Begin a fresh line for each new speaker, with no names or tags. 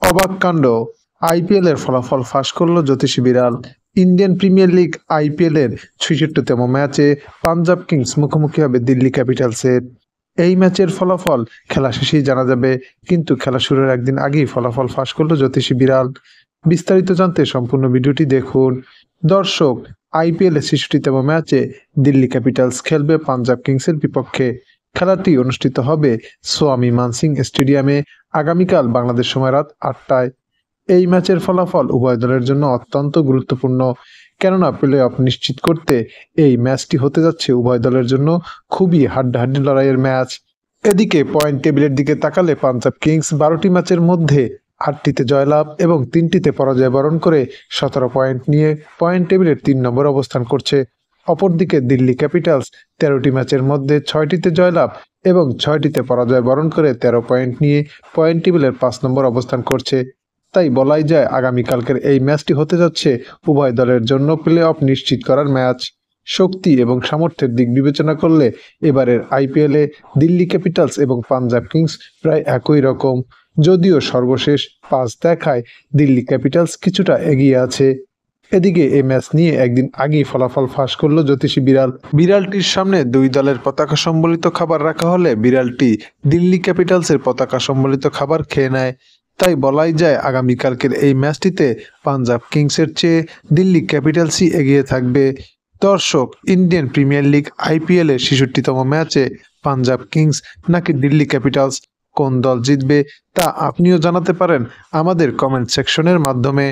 অবাক কাণ্ড, আইপিএল এর ফলাফল ফাঁস করল জ্যোতিষী বিড়াল। ইন্ডিয়ান প্রিমিয়ার লিগ আইপিএল এর ৬৬তম ম্যাচে পাঞ্জাব কিংস মুখোমুখি হবে দিল্লি ক্যাপিটালসের। এই ম্যাচের ফলাফল খেলা শেষেই জানা যাবে, কিন্তু খেলা শুরুর একদিন আগেই ফলাফল ফাঁস করল জ্যোতিষী বিড়াল। বিস্তারিত জানতে সম্পূর্ণ ভিডিওটি দেখুন। দর্শক, আইপিএল এর ৬৬তম ম্যাচে দিল্লি ক্যাপিটালস খেলবে পাঞ্জাব কিংসের বিপক্ষে। খেলাটি অনুষ্ঠিত হবে স্বামী মানসিং স্টেডিয়ামে আগামীকাল বাংলাদেশ সময় রাত ৮টায়। এই ম্যাচের ফলাফল উভয় দলের জন্য অত্যন্ত গুরুত্বপূর্ণ, কেননা প্লে অফ নিশ্চিত করতে এই ম্যাচটি হতে যাচ্ছে উভয় দলের জন্য খুবই হাড্ডাহাড্ডি লড়াইয়ের ম্যাচ। এদিকে পয়েন্ট টেবিলের দিকে তাকালে পাঞ্জাব কিংস ১২টি ম্যাচের মধ্যে ৮টিতে জয়লাভ এবং ৩টিতে পরাজয় বরণ করে ১৭ পয়েন্ট নিয়ে পয়েন্ট টেবিলের ৩ নম্বর অবস্থান করছে। অপরদিকে দিল্লি ক্যাপিটালস ১৩টি ম্যাচের মধ্যে ৬টিতে জয়লাভ এবং ৬টিতে পরাজয় বরণ করে ১৩ পয়েন্ট নিয়ে পয়েন্ট টেবিলের ৫ নম্বর অবস্থান করছে। তাই বলাই যায় আগামীকালকের এই ম্যাচটি হতে যাচ্ছে উভয় দলের জন্য প্লে অফ নিশ্চিত করার ম্যাচ। শক্তি এবং সামর্থ্যের দিক বিবেচনা করলে এবারের আইপিএলে দিল্লি ক্যাপিটালস এবং পাঞ্জাব কিংস প্রায় একই রকম, যদিও সর্বশেষ ৫ দেখায় দিল্লি ক্যাপিটালস কিছুটা এগিয়ে আছে। এদিকে এই ম্যাচ নিয়ে একদিন আগেই ফলাফল ফাঁস করলো জ্যোতিষী বিড়াল। বিড়ালটির সামনে দুই দলের পতাকা সম্বলিত খাবার রাখা হলে বিড়ালটি দিল্লি ক্যাপিটালসের পতাকা সম্বলিত খাবার খেয়ে নেয়। তাই বলাই যায় আগামীকালকের এই ম্যাচটিতে পাঞ্জাব কিংসের চেয়ে দিল্লি ক্যাপিটালসই এগিয়ে থাকবে। দর্শক, ইন্ডিয়ান প্রিমিয়ার লিগ আইপিএল এর ৬৬তম ম্যাচে পাঞ্জাব কিংস নাকি দিল্লি ক্যাপিটালস, কোন দল জিতবে তা আপনিও জানাতে পারেন আমাদের কমেন্ট সেকশনের মাধ্যমে।